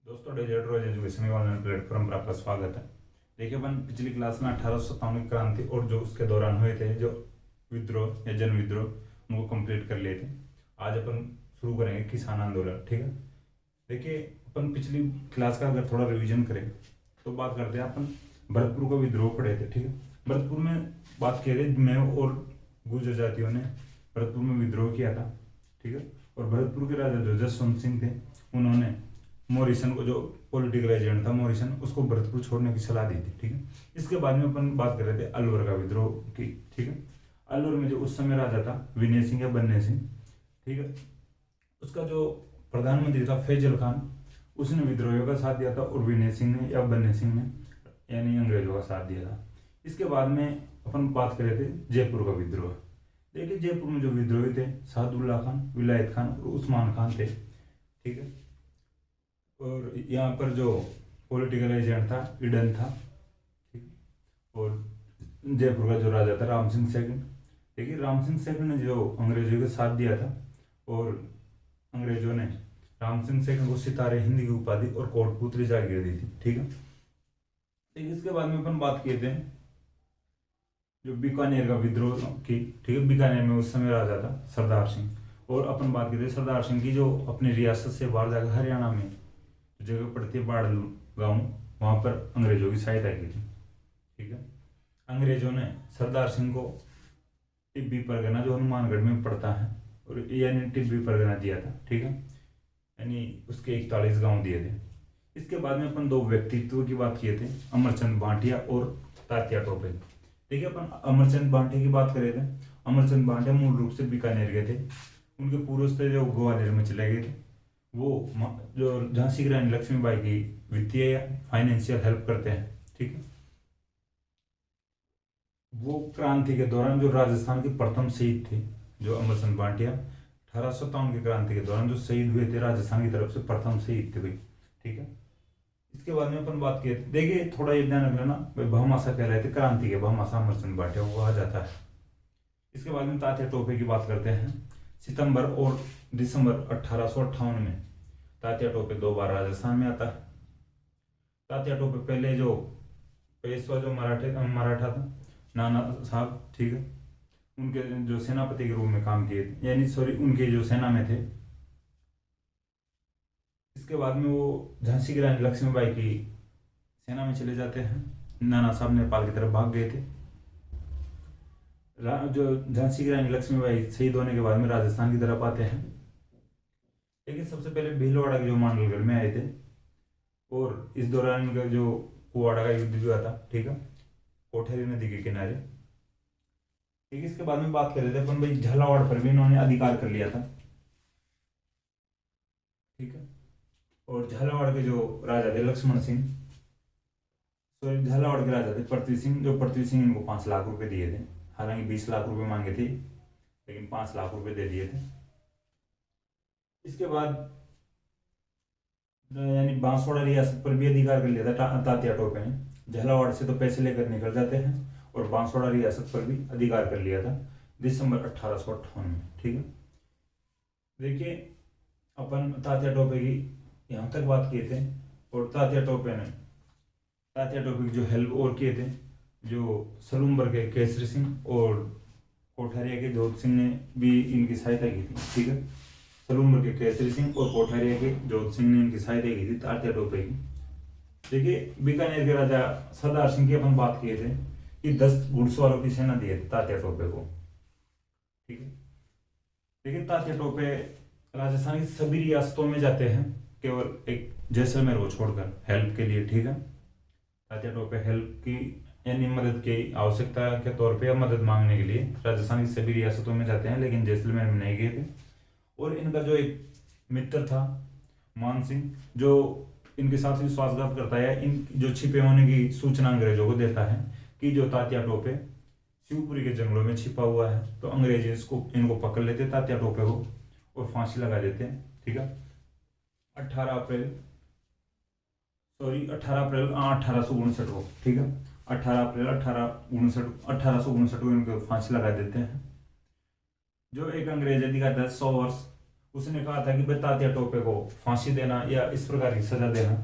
दोस्तों डिजिटल रोज एजुकेशन के online platform पर आपका स्वागत है। देखिए अपन पिछली क्लास में 1857 की क्रांति और जो उसके दौरान हुए थे जो विद्रोह या जन विद्रोह उनको कंप्लीट कर लिए थे। आज अपन शुरू करेंगे किसान आंदोलन। ठीक है, देखिए अपन पिछली क्लास का अगर थोड़ा रिवीजन करें तो बात करते हैं अपन भरतपुर का विद्रोह पढ़े थे। ठीक है, भरतपुर में बात किए थे मेव और गुर्जर जातियों ने भरतपुर में विद्रोह किया था। ठीक है, और भरतपुर के राजा जो जसवंत सिंह थे उन्होंने मॉरिसन को, जो पॉलिटिकल एजेंट था मॉरिसन, उसको भरतपुर छोड़ने की सलाह दी थी। ठीक है, इसके बाद में अपन बात कर रहे थे अलवर का विद्रोह की। ठीक है, अलवर में जो उस समय राजा था विनय सिंह या बन्ने सिंह, ठीक है, उसका जो प्रधानमंत्री था फैजल खान, उसने विद्रोहियों का साथ दिया था और विनय सिंह ने या बन्ने सिंह ने यानी अंग्रेजों का साथ दिया था। इसके बाद में अपन बात कर रहे थे जयपुर का विद्रोह। देखिए जयपुर में जो विद्रोही थे सादुल्ला खान, विलायत खान और उस्मान खान थे। ठीक है, और यहाँ पर जो पॉलिटिकल एजेंट था इडन था। ठीक, और जयपुर का जो राजा था राम सिंह सेकंड। देखिए राम सिंह सेकंड ने जो अंग्रेजों के साथ दिया था और अंग्रेजों ने राम सिंह सेकंड को सितारे हिंद की उपाधि और कोटपुतली जागीर दी थी। ठीक है, ठीक, इसके बाद में अपन बात किए थे जो बीकानेर का विद्रोह की। ठीक है, बीकानेर में उस समय राजा था सरदार सिंह, और अपन बात की थी सरदार सिंह की जो अपनी रियासत से बाहर जाकर हरियाणा में जगह पड़ती है बाड़ गांव, वहां पर अंग्रेजों की सहायता की थी। ठीक है, अंग्रेजों ने सरदार सिंह को टिब्बी परगना जो हनुमानगढ़ में पड़ता है और यानी टिब्बी परगना दिया था। ठीक है, यानी उसके 41 गांव दिए थे। इसके बाद में अपन दो व्यक्तित्व की बात किए थे, अमरचंद भाटिया और तात्या टोपे। देखिए अपन अमरचंद भाटिया की बात करे थे। अमरचंद भाटिया मूल रूप से बीकानेर के थे, उनके पूर्वज थे जो ग्वालियर में चले गए थे। वो जो झांसी की रानी लक्ष्मीबाई की वित्तीय या फाइनेंशियल हेल्प करते हैं। ठीक है, वो क्रांति के दौरान जो राजस्थान के प्रथम शहीद थे जो अमरचंद भाटिया 1857 की क्रांति के दौरान जो शहीद हुए थे राजस्थान की तरफ से प्रथम शहीद थे भाई। ठीक है, इसके बाद में अपन बात किए, देखिए थोड़ा ये ध्यान रख लेना भाई, भौमासा कह रहे थे क्रांति के भौमासा अमरचंद भाटिया को कहा जाता है। इसके बाद में तात्या टोपे की बात करते हैं। सितंबर और दिसंबर 1858 में तात्या टोपे 2 बार राजस्थान में आता है। तात्या टोपे पहले जो पेशवा जो मराठा था नाना साहब, ठीक है, उनके जो सेनापति के रूप में काम किए थे, यानी सॉरी उनके जो सेना में थे। इसके बाद में वो झांसी की रानी लक्ष्मीबाई की सेना में चले जाते हैं। नाना साहब नेपाल की तरफ भाग गए थे। जो झांसी की रानी लक्ष्मीबाई शहीद होने के बाद में राजस्थान की तरफ आते हैं, लेकिन सबसे पहले भीलवाड़ा के जो मांडलगढ़ में आए थे, और इस दौरान इनका जो कुवाड़ा का युद्ध भी हुआ था। ठीक है, कोठेरी नदी के किनारे। ठीक है, इसके बाद में बात कर रहे थे अपन भाई झालावाड़ पर भी इन्होंने अधिकार कर लिया था। ठीक है, और झालावाड़ के जो राजा थे लक्ष्मण सिंह, सॉरी झालावाड़ के राजा थे पृथ्वी सिंह, जो पृथ्वी सिंह इनको 5 लाख रुपए दिए थे। हालांकि 20 लाख रुपए मांगे थे लेकिन 5 लाख रुपए दे दिए थे। इसके बाद यानी बांसवाड़ा रियासत पर भी अधिकार कर लिया था तात्या टोपे ने। झालावाड़ से तो पैसे लेकर निकल जाते हैं और बांसवाड़ा रियासत पर भी अधिकार कर लिया था दिसंबर 1858 में। ठीक है, देखिए अपन तात्या टोपे की यहाँ तक बात किए थे, और तात्या टोपे की जो हेल्प और किए थे जो सलूम्बर के केसरी सिंह और कोठारिया के जोत सिंह ने भी इनकी सहायता की थी। ठीक है, सलूम्बर के केसरी सिंह और कोठारिया के जोत सिंह ने इनकी सहायता की थी तात्या टोपे की। देखिए बीकानेर के राजा सरदार सिंह की अपन बात किए थे कि 10 घुड़सवारों की सेना दी थी तात्या टोपे को। ठीक है, लेकिन तात्या टोपे राजस्थान की सभी रियासतों में जाते हैं केवल एक जैसलमेर को छोड़कर हेल्प के लिए। ठीक है, तात्या टोपे हेल्प की यानी मदद की आवश्यकता के तौर पे या मदद मांगने के लिए राजस्थान की सभी रियासतों में जाते हैं, लेकिन जैसलमेर में नहीं गए थे। और इनका जो एक मित्र था मान सिंह, जो इनके साथ विश्वासघात करता है, इन जो छिपे होने की सूचना अंग्रेजों को देता है कि जो तात्या टोपे शिवपुरी के जंगलों में छिपा हुआ है, तो अंग्रेज इनको पकड़ लेते तात्या टोपे को और फांसी लगा देते हैं। ठीक है, 18 अप्रैल 1859 को। ठीक है, 18 अप्रैल 1859 को इनको फांसी लगा देते हैं। जो एक अंग्रेज अधिकारी था 100 वर्ष, उसने कहा था कि भाई तात्या टोपे को फांसी देना या इस प्रकार की सजा देना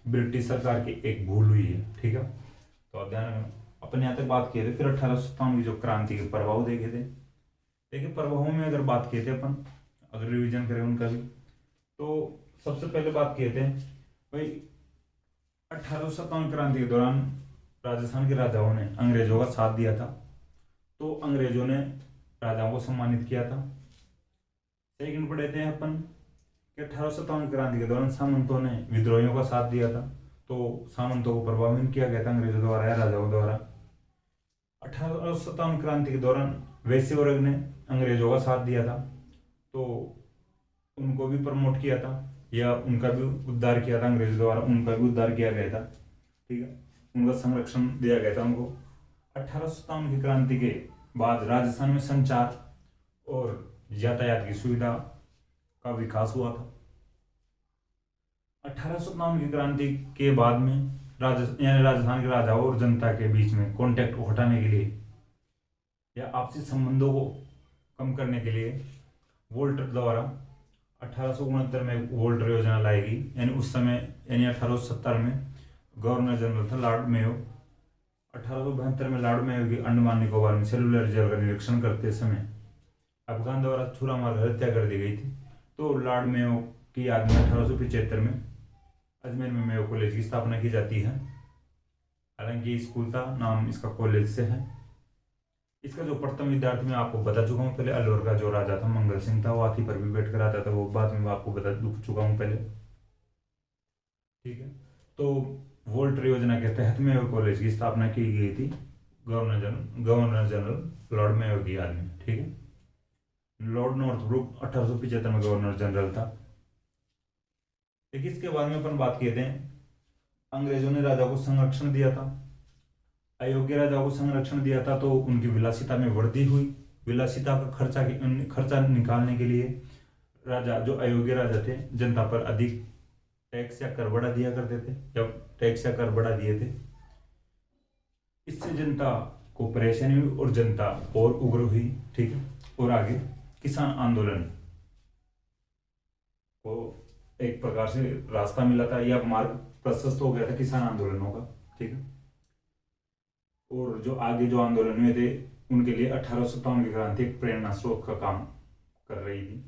ब्रिटिश सरकार की एक भूल हुई है। ठीक है, तो आप ध्यान रखना। अपन यहाँ तक बात किए थे, फिर 1857 की जो क्रांति के प्रभाव देखे थे। देखिए प्रभावों में अगर बात किए थे अपन, अगर रिवीजन करें उनका भी, तो सबसे पहले बात किए थे भाई 1857 क्रांति के दौरान राजस्थान के राजाओं ने अंग्रेजों का साथ दिया था, तो अंग्रेजों ने राजाओं को सम्मानित किया था। सेकंड पढ़े थे अपन कि 1857 क्रांति के दौरान सामंतों ने विद्रोहियों का साथ दिया था, तो सामंतों को प्रभावित किया गया था अंग्रेजों द्वारा या राजाओं द्वारा। 1857 क्रांति के दौरान वैश्य वर्ग ने अंग्रेजों का साथ दिया था, तो उनको भी प्रमोट किया था या उनका भी उद्धार किया था अंग्रेजों द्वारा, उनका भी उद्धार किया गया था। ठीक है, उनका संरक्षण दिया गया था उनको। 1857 की क्रांति के बाद राजस्थान में संचार और यातायात की सुविधा का विकास हुआ था। 1857 की क्रांति के बाद में राजस्थान के राजाओं और जनता के बीच में कॉन्टैक्ट को हटाने के लिए या आपसी संबंधों को कम करने के लिए वोल्टर द्वारा 1869 में वोल्टर योजना लाई गई। यानी उस समय यानी 1870 में गवर्नर जनरल था लॉर्ड मेयो। 1872 में लॉर्ड मेयो की अंडमान निकोबार में सेलुलर जेल का निरीक्षण करते समय अफगान द्वारा छुरा मारकर हत्या कर दी गई थी, तो लॉर्ड मेयो की याद में 1875 में अजमेर में मेयो कॉलेज की स्थापना की जाती है। हालांकि स्कूल था, नाम इसका कॉलेज से है। इसका जो प्रथम विद्यार्थी मैं आपको बता चुका हूँ पहले, अलवर का जो राजा था मंगल सिंह था, वो हाथी पर भी बैठ कर आता था, वो बाद में मैं आपको बता चुका हूँ पहले। ठीक है, तो वोल्टर योजना के तहत मेयो कॉलेज की स्थापना की गई थी गवर्नर जनरल लॉर्ड मेयो की याद में। ठीक है, लॉर्ड नॉर्थब्रुक 1875 में गवर्नर जनरल था। देखिए इसके बाद में अपन बात किए थे, अंग्रेजों ने राजा को संरक्षण दिया था, अयोग्य राजा को संरक्षण दिया था, तो उनकी विलासिता में वृद्धि हुई। विलासिता का खर्चा निकालने के लिए राजा, जो अयोग्य राजा थे, जनता पर अधिक टैक्स या कर बढ़ा दिया करते थे या टैक्स या कर बढ़ा दिए थे। इससे जनता को परेशानी हुई और जनता और उग्र हुई। ठीक है, और आगे किसान आंदोलन को एक प्रकार से रास्ता मिला था या मार्ग प्रशस्त हो गया था किसान आंदोलनों का। ठीक है, और जो आगे जो आंदोलन हुए थे उनके लिए 1857 की क्रांति एक प्रेरणा स्रोत का काम कर रही थी।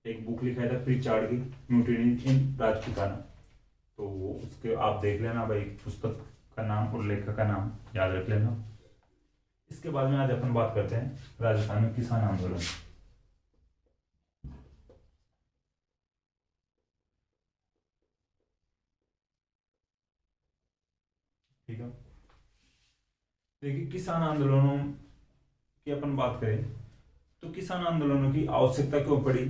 एक बुक लिखा था प्रीचार्ड की, म्यूटिनी इन राजपूताना, तो वो उसके आप देख लेना भाई, पुस्तक का नाम और लेखक का नाम याद रख लेना। इसके बाद में आज अपन बात करते हैं राजस्थान में किसान आंदोलन। ठीक है, देखिए किसान आंदोलनों की अपन बात करें तो किसान आंदोलनों की आवश्यकता क्यों पड़ी,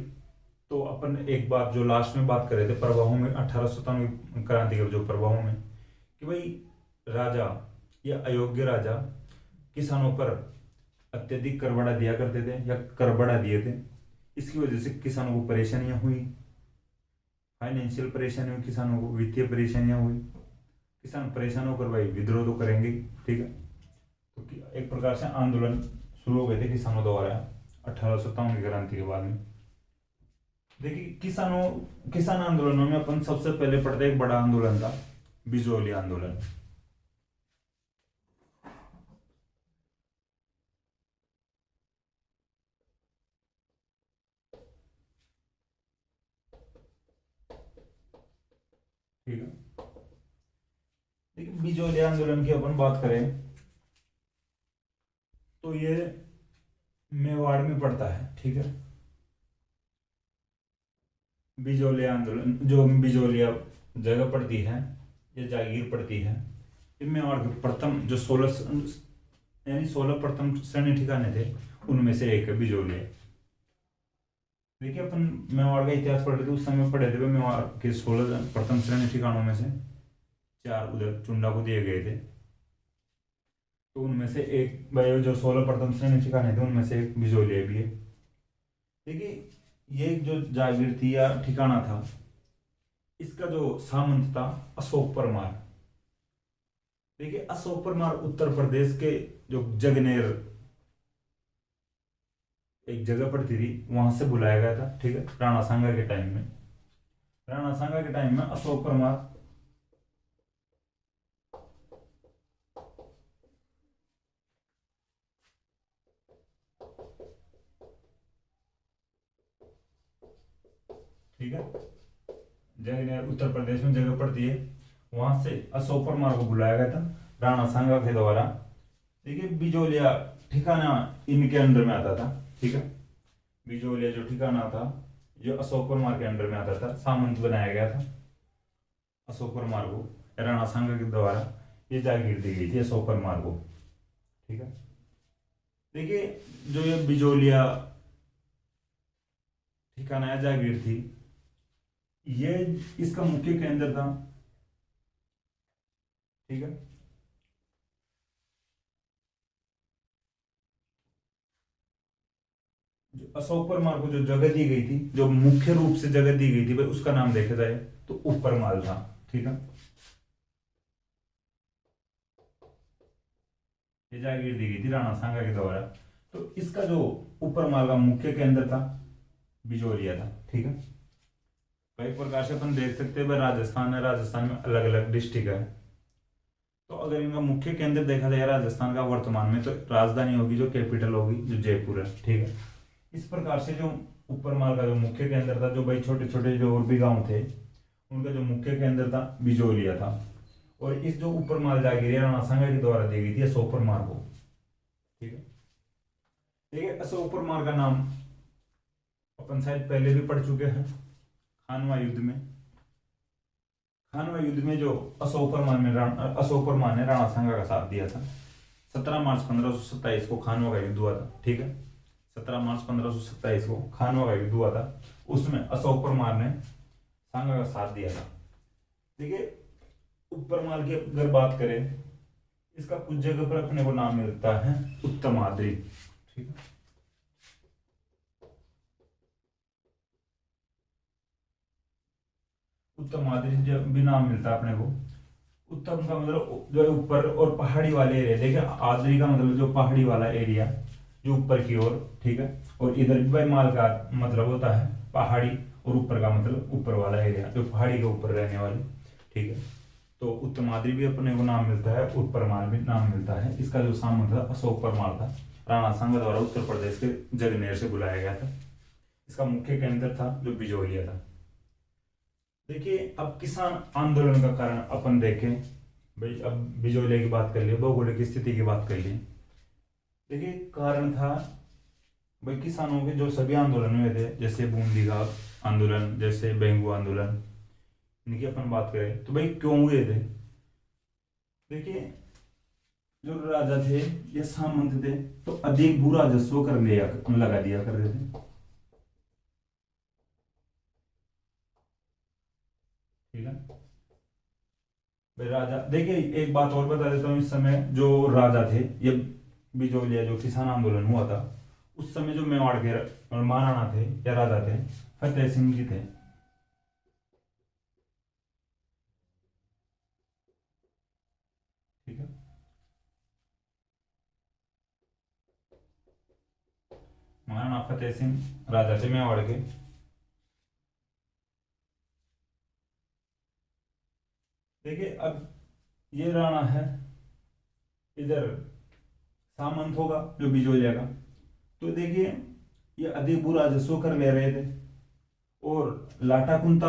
तो अपन एक बात जो लास्ट में बात कर रहे थे प्रभावों में, 1857 क्रांति के जो प्रभावों में, कि भाई राजा या अयोग्य राजा किसानों पर अत्यधिक कर बढ़ा दिया करते थे या कर बढ़ा दिए थे। इसकी वजह से किसानों को परेशानियां हुई, फाइनेंशियल परेशानी हुई, किसानों को वित्तीय परेशानियां हुई। किसान परेशान होकर भाई विद्रोह तो करेंगे। ठीक है, तो एक प्रकार से आंदोलन शुरू हो गए थे किसानों द्वारा 1857 की क्रांति के बाद में। देखिए किसान आंदोलनों में अपन सबसे पहले पढ़ते एक बड़ा आंदोलन था बिजोली आंदोलन। ठीक है, देखिए बिजोली आंदोलन की अपन बात करें तो ये मेवाड़ में पड़ता है। ठीक है, बिजोलिया आंदोलन, जो बिजोलिया जगह पड़ती है या जागीर पड़ती है, ये मेवाड़ के प्रथम जो 16 प्रथम श्रेणी ठिकाने थे उनमें से एक है बिजोलिया। देखिए अपन मेवाड़ का इतिहास पढ़ रहे थे, उस समय पढ़े थे मेवाड़ के 16 प्रथम श्रेणी ठिकानों में से 4 उधर चुंडा को दिए गए थे, तो उनमें से एक भाई जो 16 प्रथम श्रेणी ठिकाने थे उनमें से एक बिजोलिया भी है। देखिए ये जो जागीर थी या ठिकाना था, इसका जो सामंत था अशोक परमार। देखिए अशोक परमार उत्तर प्रदेश के जो जगनेर एक जगह पड़ती थी, वहां से बुलाया गया था, ठीक है, राणा सांगा के टाइम में। राणा सांगा के टाइम में अशोक परमार, ठीक है, जगह उत्तर प्रदेश में जगह पड़ती है, वहां से अशोक परमार को बुलाया गया था राणा सांगा के द्वारा। देखिए बिजोलिया ठिकाना इनके अंडर में आता था, ठीक है, बिजोलिया जो ठिकाना था जो अशोक परमार के अंडर में आता था, सामंत बनाया गया था अशोक परमार को राणा सांगा के द्वारा। ये जागीर दी गई थी अशोक परमार को, ठीक है। देखिए जो ये बिजोलिया ठिकाना या जागीर थी, ये इसका मुख्य केंद्र था, ठीक है। जो अशोक परमार को जो जगह दी गई थी, जो मुख्य रूप से जगह दी गई थी भाई, उसका नाम देखा जाए तो ऊपर माल था, ठीक है। ये जागीर दी गई थी राणा सांगा के द्वारा। तो इसका जो ऊपर माल का मुख्य केंद्र था बिजोलिया था, ठीक है। तो एक प्रकार से अपन देख सकते हैं भाई, राजस्थान है, राजस्थान में अलग अलग डिस्ट्रिक्ट है। तो अगर इनका मुख्य केंद्र देखा जाए राजस्थान का वर्तमान में, तो राजधानी होगी, जो कैपिटल होगी, जो जयपुर है, ठीक है। इस प्रकार से जो ऊपर माल का जो मुख्य केंद्र था, जो भाई छोटे छोटे जो और भी गांव थे, उनका जो मुख्य केंद्र था बिजोलिया था। और इस जो ऊपर माल जागीर राणा सांगा के द्वारा दी गई थी अशोक परमार को, ठीक है। देखिए अशोक परमार का नाम अपन शायद पहले भी पढ़ चुके हैं, खानवा युद्ध में। खानवा युद्ध में जो अशोक परमार ने राणा सांगा का साथ दिया था। 17 मार्च 1527 को खानवा का युद्ध हुआ था, ठीक है। 17 मार्च 1527 को खानवा का युद्ध हुआ था, उसमें अशोक परमार ने सांगा का साथ दिया था। देखिए ऊपर माल की अगर बात करें, इसका कुछ जगह पर अपने को नाम मिलता है उत्तमाद्रि, ठीक है। उत्तमाद्रि जब भी नाम मिलता है अपने को। उत्तम का मतलब जो है ऊपर, और पहाड़ी वाले एरिया, देखिए आद्री का मतलब जो पहाड़ी वाला एरिया, जो ऊपर की ओर, ठीक है। और इधर भी भाई माल का मतलब होता है पहाड़ी, और ऊपर का मतलब ऊपर वाला एरिया, जो पहाड़ी के ऊपर रहने वाले, ठीक है। तो उत्तमाद्रि भी अपने को नाम मिलता है, उत्परमाल भी नाम मिलता है। इसका जो सामंत था अशोक परमार था, राणा सांगा द्वारा उत्तर प्रदेश के जगनेर से बुलाया गया था। इसका मुख्य केंद्र था जो बिजोलिया था। देखिए अब किसान आंदोलन का कारण अपन देखें भाई, अब बिजोलिया की बात कर लिए, भौगोलिक स्थिति की बात कर लिए। देखिए कारण था भाई किसानों के जो सभी आंदोलन हुए थे, जैसे बूंदी का आंदोलन, जैसे बेंगू आंदोलन, इनकी अपन बात करें तो भाई क्यों हुए थे। देखिए जो राजा थे या सामंत थे, तो अधिक भू राजस्व कर लिया लगा दिया करते थे, ठीक है भाई। राजा देखिए एक बात और बता देता हूँ, इस समय जो राजा थे, ये बिजोलिया जो किसान आंदोलन हुआ था, उस समय जो मेवाड़ के महाराणा थे या राजा थे, फतेह सिंह जी थे, ठीक है। महाराणा फतेह सिंह राजा थे मेवाड़ के। देखिए अब ये राणा है, इधर सामंत होगा जो बिजोलिया का। तो देखिए ये अधिक भू राजस्व कर ले रहे थे। और लाटा कुंता,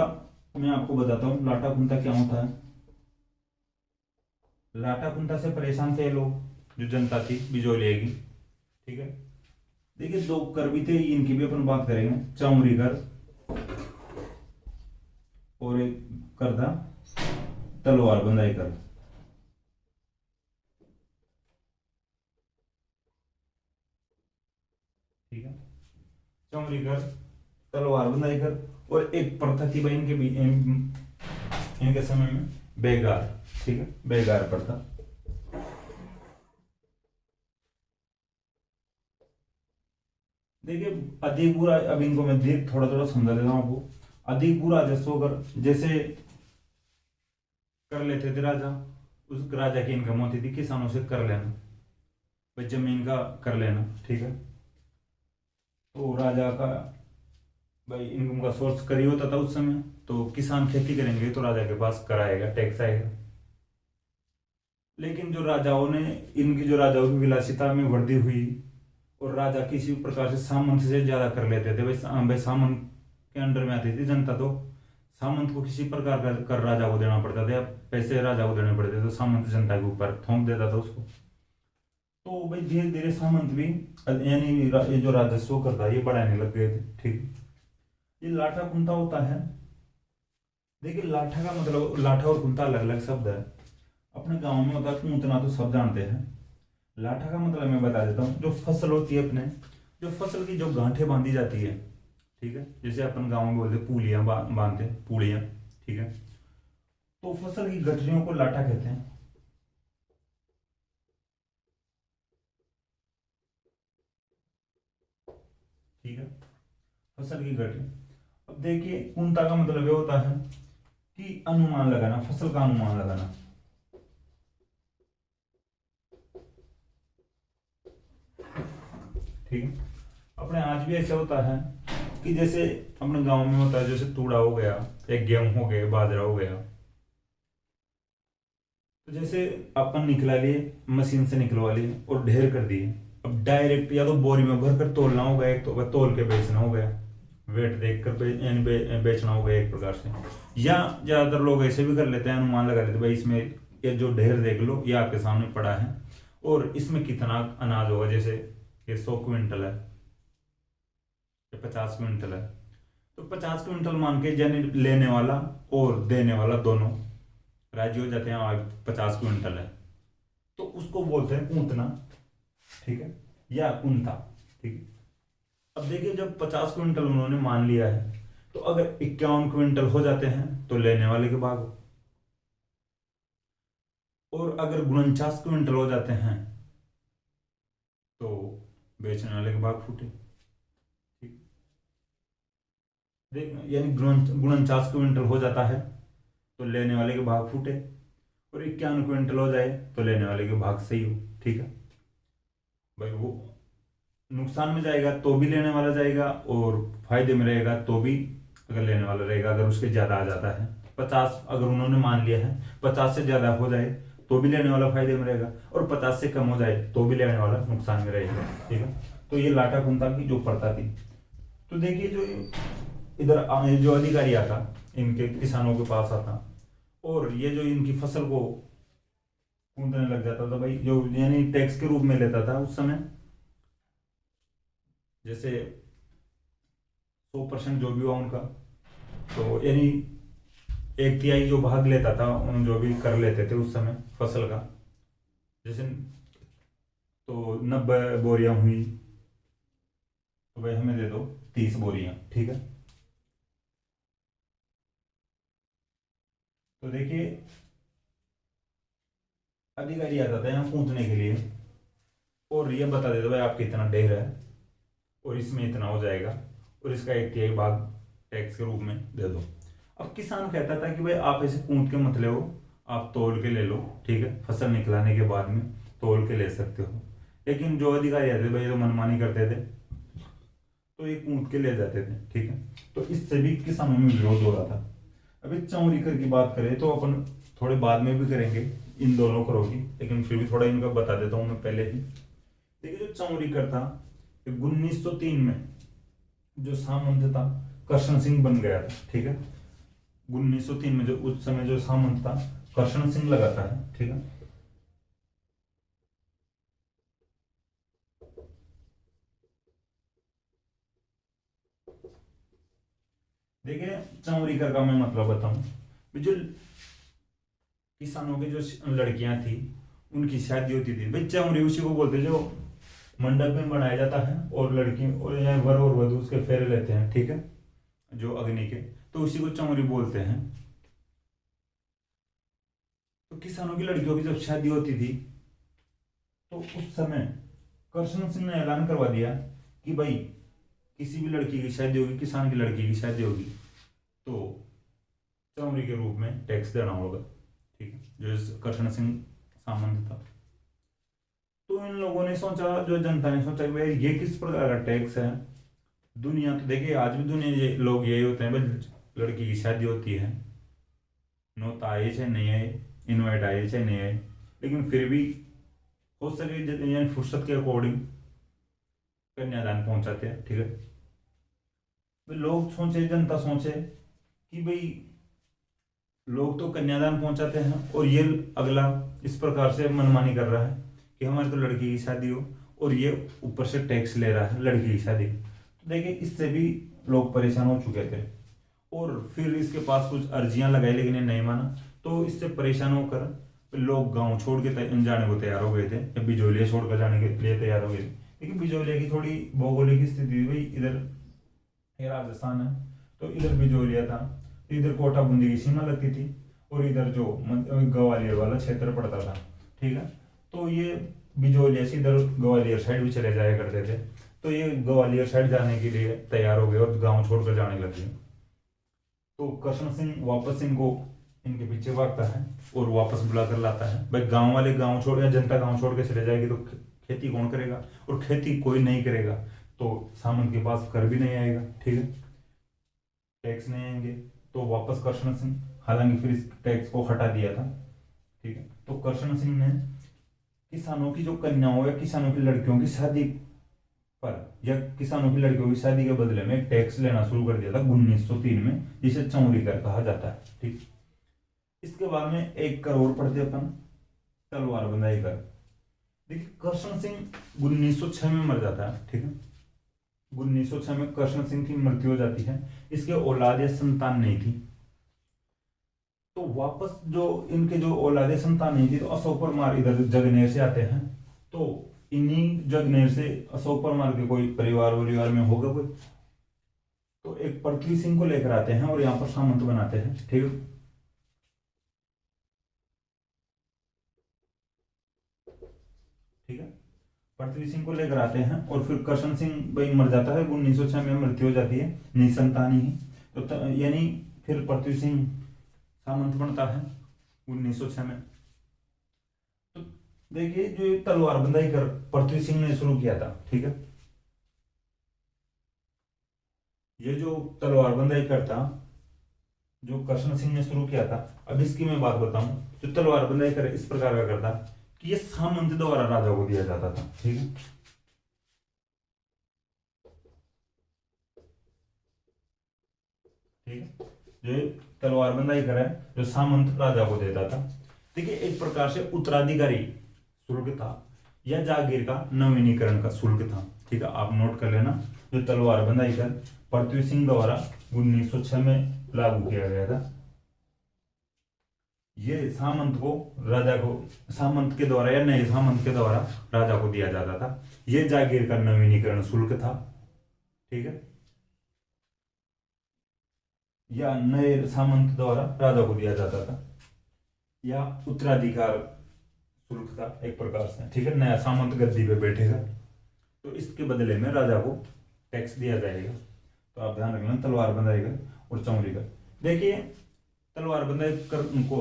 मैं आपको बताता हूँ लाटा कुंता क्या होता है। लाटा कुंता से परेशान थे लोग, जो जनता थी बिजोलिया की, ठीक है। देखिए दो कर भी थे, इनकी भी अपन बात करेंगे, चौमरी कर और एक कर था तलवार बंदाई कर, ठीक है। चौमरी कर, तलवार बंदाई कर, और एक प्रथा थी भाई इनके भी इनके समय में बेगार, ठीक है, बेगार प्रथा। देखिए अधिक बुरा, अब इनको मैं थोड़ा थोड़ा समझा देता हूँ आपको। अधिक बुरा राजस्व अगर जैसे कर लेते थे राजा, उस राजा की इनकम होती थी किसानों से कर लेना, भाई जमीन का कर लेना, ठीक है। तो राजा का भाई इनकम का सोर्स कर ही होता था उस समय। तो किसान खेती करेंगे तो राजा के पास कराएगा, टैक्स आएगा। लेकिन जो राजाओं ने, इनकी जो राजाओं की विलासिता में वृद्धि हुई और राजा किसी भी प्रकार से सामंत से ज्यादा कर लेते थे। भाई भाई सामंत के अंडर में आती थी जनता, तो सामंत को किसी प्रकार का कर राजा को देना पड़ता था या पैसे राजा को देने पड़ते थे, तो सामंत जनता के ऊपर थोप देता था उसको। तो भाई धीरे धीरे सामंत भी, यानी ये जो राजस्व करता है ये बढ़ाने लग गए थे। ठीक, ये लाठा कुंता होता है। देखिए लाठा का मतलब, लाठा और कुंता अलग अलग शब्द है। अपने गांव में होता है कूंतना, तो सब जानते हैं। लाठा का मतलब मैं बता देता हूँ, जो फसल होती है अपने, जो फसल की जो गांठें बांधी जाती है, ठीक है, जैसे अपन गाँव में बोलते पूलियां बांधते हैं, पूड़ियां, ठीक है, तो फसल की गठरियों को लाठा कहते हैं। ठीक है, फसल की गठरी। अब देखिए कुंता का मतलब ये होता है कि अनुमान लगाना, फसल का अनुमान लगाना। ठीक है, अपने आज भी ऐसा होता है कि जैसे अपने गांव में होता है, जैसे तूड़ा हो गया, एक गेहूं हो गया, बाजरा हो गया, तो जैसे अपन निकला लिए, मशीन से निकलवा लिए और ढेर कर दिए। अब डायरेक्ट या तो बोरी में भर कर तोलना होगा, एक तो तोल के बेचना हो गया, वेट देख कर यानी बेचना होगा एक प्रकार से। या ज्यादातर लोग ऐसे भी कर लेते हैं, अनुमान लगा लेते हैं, भाई इसमें ये जो ढेर देख लो ये आपके सामने पड़ा है और इसमें कितना अनाज होगा, जैसे ये 100 क्विंटल है, ये 50 क्विंटल है, तो 50 क्विंटल मान के यानी लेने वाला और देने वाला दोनों राजी हो जाते हैं, आज 50 क्विंटल है, तो उसको बोलते हैं कूंतना। ठीक है, या कुंता। ठीक है, अब देखिए जब 50 क्विंटल उन्होंने मान लिया है, तो अगर 51 क्विंटल हो जाते हैं तो लेने वाले के भाग, और अगर 49 क्विंटल हो जाते हैं तो बेचने वाले के भाग फूटे। ठीक, देख यानी 49 क्विंटल हो जाता है तो लेने वाले के भाग फूटे, और 51 क्विंटल हो जाए तो लेने वाले के भाग सही हो। ठीक है, भाई वो नुकसान में जाएगा तो भी लेने वाला जाएगा, और फायदे में रहेगा तो भी अगर लेने वाला रहेगा। अगर उसके ज्यादा आ जाता है 50, अगर उन्होंने मान लिया है 50 से ज्यादा हो जाए तो भी लेने वाला फायदे में रहेगा, और 50 से कम हो जाए तो भी लेने वाला नुकसान में रहेगा। ठीक है, तो ये लाटा कुंता की जो प्रथा थी। तो देखिए जो इधर जो अधिकारी आता, इनके किसानों के पास आता और ये जो इनकी फसल को कूदने लग जाता था, भाई जो यानी टैक्स के रूप में लेता था उस समय, जैसे 100% जो भी हुआ उनका, तो यानी 1/3 जो भाग लेता था उन जो भी कर लेते थे उस समय फसल का, जैसे तो 90 बोरियां हुई तो भाई हमें दे दो 30 बोरियां। ठीक है, तो देखिए अधिकारी आता था यहाँ कूदने के लिए और ये बता देता भाई आपके इतना ढेर है और इसमें इतना हो जाएगा और इसका 1/3 भाग टैक्स के रूप में दे दो। अब किसान कहता था कि भाई आप ऐसे कूद के मत ले, आप तोल के ले लो। ठीक है, फसल निकलाने के बाद में तोल के ले सकते हो। लेकिन जो अधिकारी आते भाई तो मनमानी करते थे, तो ये कूद के ले जाते थे। ठीक है, तो इससे भी किसानों में विरोध हो रहा था। अभी चौरीकर की बात करें तो अपन थोड़े बाद में भी करेंगे, इन दोनों करोगी, लेकिन फिर भी थोड़ा इनका बता देता हूँ मैं पहले ही। देखिए जो चौरीकर था 1903 में जो सामंत था करशन सिंह बन गया था। ठीक है, 1903 में जो उस समय जो सामंत था करशन सिंह लगाता है। ठीक है, देखिए चौरीकर का मैं मतलब बताऊं, जो किसानों की जो लड़कियां थी उनकी शादी होती थी, भाई चौरी उसी को बोलते जो मंडप में बनाया जाता है और लड़की और या वर और वधू उसके फेरे लेते हैं। ठीक है, जो अग्नि के, तो उसी को चौरी बोलते हैं। तो किसानों की लड़कियों की जब शादी होती थी तो उस समय करशन सिंह ने ऐलान करवा दिया कि भाई किसी भी लड़की की शादी होगी, किसान की लड़की की शादी होगी तो चौरी के रूप में टैक्स देना होगा। ठीक है, जो इस करशन सिंह सामंत था। तो इन लोगों ने सोचा, जो जनता ने सोचा कि भाई ये किस प्रकार का टैक्स है, दुनिया तो देखिए, आज भी दुनिया लोग यही होते हैं भाई, लड़की की शादी होती है, नौता आए चाहे नहीं आए, इनवाइट आए चाहे नहीं आए, लेकिन फिर भी हो सके यानी फुर्सत के अकॉर्डिंग कन्यादान पहुंचाते हैं। ठीक है, भाई लोग सोचे, जनता सोचे कि भाई लोग तो कन्यादान पहुंचाते हैं और ये अगला इस प्रकार से मनमानी कर रहा है कि हमारी तो लड़की की शादी हो, और ये ऊपर से टैक्स ले रहा है लड़की की शादी। तो देखिए, इससे भी लोग परेशान हो चुके थे, और फिर इसके पास कुछ अर्जियां लगाई लेकिन ये नहीं माना, तो इससे परेशान होकर लोग गांव छोड़ के जाने को तैयार हो गए थे, या बिजोलिया छोड़कर जाने के लिए तैयार हो गए थे। लेकिन बिजोलिया की थोड़ी भौगोलिक स्थिति भाई, इधर ये राजस्थान है, तो इधर बिजोलिया था, इधर कोटा बूंदी की सीमा लगती थी, और इधर जो ग्वालियर वाला क्षेत्र पड़ता था। ठीक है, तो ये बिजोलिया से इधर ग्वालियर साइड भी चले जाया करते थे, तो ये ग्वालियर साइड जाने के लिए तैयार हो गए और गांव छोड़कर जाने लगे। तो कृष्ण सिंह वापस इनको इनके पीछे भागता है और वापस बुला कर लाता है। भाई गांव वाले गांव छोड़, या जनता गांव छोड़ के चले जाएगी तो खेती कौन करेगा, और खेती कोई नहीं करेगा तो सामंत के पास कर भी नहीं आएगा। ठीक है, टैक्स नहीं आएंगे, तो वापस कृष्ण सिंह, हालांकि फिर इस टैक्स को हटा दिया था। ठीक है, तो कृष्ण सिंह ने किसानों की जो कन्याओं या किसानों की लड़कियों की शादी पर, या किसानों की लड़कियों की शादी के बदले में टैक्स लेना शुरू कर दिया था 1903 में, जिसे चौरी कर कहा जाता है। ठीक, इसके बाद में 1 करोड़ पढ़ते अपन तलवार बंदाई कर। देखिए, कृष्ण सिंह 1906 में मर जाता है। ठीक है, 1906 में कृष्ण सिंह की मृत्यु हो जाती है, इसके औलाद या संतान नहीं थी। तो वापस जो इनके जो औलादे संतान नहीं थी, तो अशोक परमार इधर जगनेर से आते हैं, तो इन्हीं जगनेर से अशोक परमार के कोई परिवार में होगा कोई, तो एक पृथ्वी सिंह को लेकर आते हैं और यहाँ पर सामंत बनाते हैं। ठीक है, ठीक है, पृथ्वी सिंह को लेकर आते हैं, और फिर कृष्ण सिंह भाई मर जाता है, 1906 में मृत्यु हो जाती है, निसंतानी ही। तो यानी फिर पृथ्वी सिंह सामंत बनता है 1906 में। तो देखिए, जो ये तलवार बंदाई कर पृथ्वी सिंह ने शुरू किया था। ठीक है, ये जो तलवार बंदाई करता जो कृष्ण सिंह ने शुरू किया था, अब इसकी मैं बात बताऊं, जो तलवार बंदाई कर इस प्रकार का करता कि ये सामंत द्वारा राजा को दिया जाता था। ठीक है, ठीक है, जो तलवार बंदाई करे जो सामंत राजा को देता था। देखिए, एक प्रकार से उत्तराधिकारी शुल्क था, या जागीर का नवीनीकरण का शुल्क था। ठीक है, आप नोट कर लेना, जो तलवार बंदाई कर पृथ्वी सिंह द्वारा 1906 में लागू किया गया था, ये सामंत को राजा को, सामंत के द्वारा या नए सामंत के द्वारा राजा को दिया जाता था। यह जागीर का नवीनीकरण शुल्क था। ठीक है, या नए सामंत द्वारा राजा को दिया जाता था, या उत्तराधिकार शुल्क था एक प्रकार से। ठीक है, नया सामंत गद्दी पे बैठेगा तो इसके बदले में राजा को टैक्स दिया जाएगा। तो आप ध्यान रखना, तलवार बंदाई कर और चौरी कर। देखिए, तलवार बंदाई कर उनको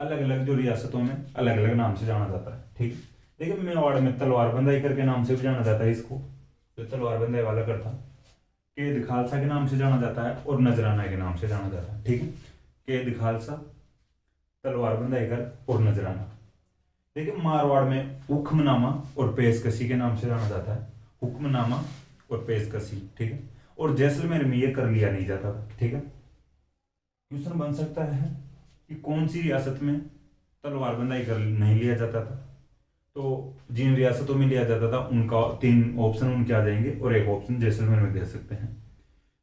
अलग अलग जो रियासतों में अलग अलग नाम से जाना जाता है। ठीक है, देखिए मेवाड़ में तलवार बंदाई कर के नाम से भी जाना जाता है इसको, जो तलवार बंदाई वाला करता। कैद खालसा के नाम से जाना जाता है और नजराना के नाम से जाना जाता है। ठीक है, कैद खालसा, तलवार बंदाई कर और नजराना। देखिए, मारवाड़ में हुक्मनामा और पेशकशी के नाम से जाना जाता है, हुक्मनामा और पेशकशी। ठीक है, और जैसलमेर में ये कर लिया नहीं जाता था। ठीक है, क्वेश्चन बन सकता है कि कौन सी रियासत में तलवार बंदाई कर नहीं लिया जाता था, तो जिन रियासतों में लिया जाता था उनका 3 ऑप्शन उनके आ जाएंगे, और एक ऑप्शन जैसलमेर में दे सकते हैं।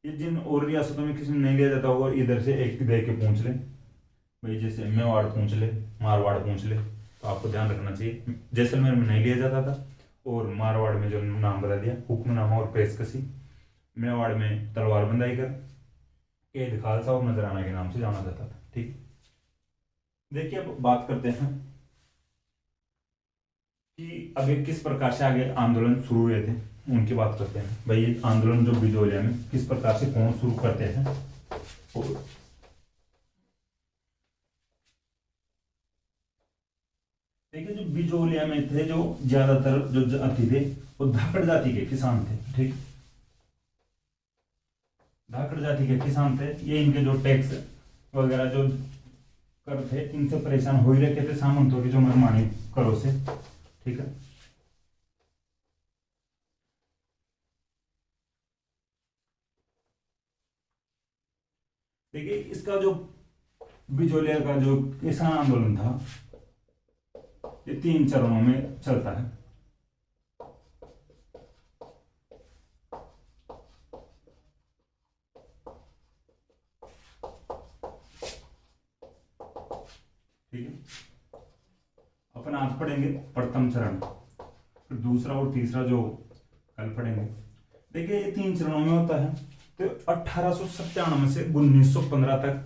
ये जिन और रियासतों में किसी में नहीं लिया जाता होगा, इधर से एक दे के पूछ ले भाई, जैसे मेवाड़ पूछ ले, मारवाड़ पूछ ले, तो आपको ध्यान रखना चाहिए जैसलमेर में नहीं लिया जाता था, और मारवाड़ में जो नाम बता दिया हुक्मनामा और पेशकशी, मेवाड़ में तलवार बंदाई कर, कैद खालसा और नजराना के नाम से जाना जाता था। ठीक, देखिए अब बात करते हैं कि आगे किस प्रकार से आगे आंदोलन शुरू हुए थे, उनकी बात करते हैं। भाई ये आंदोलन जो बिजोलिया में किस प्रकार से कौन शुरू करते हैं, और देखिए जो बिजोलिया में थे जो ज्यादातर जो जाति थे वो धाकड़ जाति के किसान थे। ठीक, धाकड़ जाति के किसान थे, ये इनके जो टैक्स वगैरह जो कर थे इनसे परेशान हो ही रखे थे सामंतों की जो मनमानी करो से। ठीक है, देखिए इसका जो बिजोलिया का जो किसान आंदोलन था ये 3 चरणों में चलता है। ठीक है, अपन आज पढ़ेंगे प्रथम चरण, फिर दूसरा और तीसरा जो कल पढ़ेंगे। देखिए ये 3 चरणों में होता है। तो 1897 से 1915 तक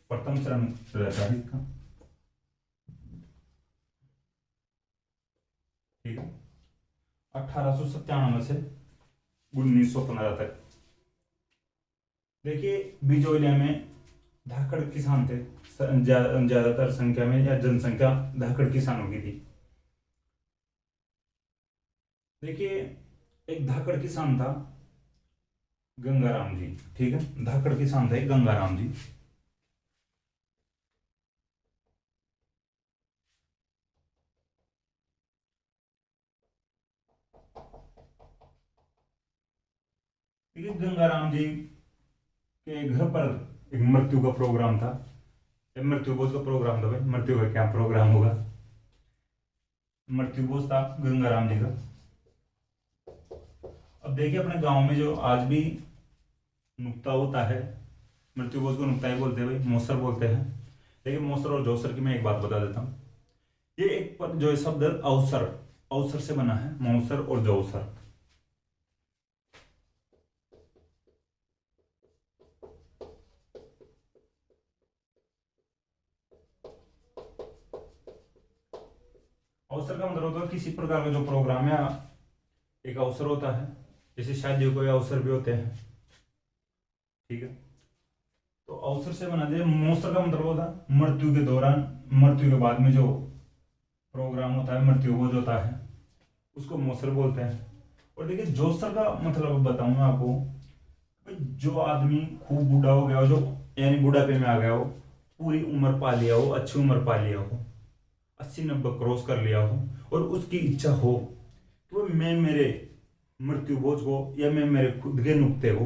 प्रथम चरण रहता है इसका। ठीक है, 1897 से 1915 तक। देखिए बिजोलिया में धाकड़ किसान थे, ज्यादातर संख्या में या जनसंख्या धाकड़ किसानों की थी। देखिए एक धाकड़ किसान था गंगाराम जी। ठीक है, धाकड़ किसान थे गंगाराम जी। देखिए गंगाराम जी के घर पर एक मृत्यु का प्रोग्राम था। मृत्यु भोज का प्रोग्राम था भाई, मृत्यु का क्या प्रोग्राम होगा, मृत्यु भोज था गंगाराम जी का। अब देखिए अपने गांव में जो आज भी नुक्ता होता है, मृत्यु भोज को नुक्ता ही बोलते हैं भाई, मौसर बोलते हैं। देखिए मौसर और जोसर की मैं एक बात बता देता हूँ। ये एक पर जो शब्द अवसर, अवसर से बना है, मौसर और जोसर। अवसर का मतलब होता है किसी प्रकार का जो प्रोग्राम या एक अवसर होता है, जैसे शादी कोई अवसर भी होते हैं। ठीक है, तो अवसर से बना दिया। मौसर का मतलब होता है मृत्यु के दौरान, मृत्यु के बाद में जो प्रोग्राम होता है, मृत्यु भोज होता है, उसको मौसर बोलते हैं। और देखिए जोसर का मतलब बताऊंगा आपको, जो आदमी खूब बूढ़ा हो गया हो, जो यानी बुढ़ापे में आ गया हो, पूरी उम्र पा लिया हो, अच्छी उम्र पा लिया हो, 80-90 क्रॉस कर लिया हो, और उसकी इच्छा हो तो मैं मेरे मृत्यु भोज को या मैं मेरे खुद के नुक्ते को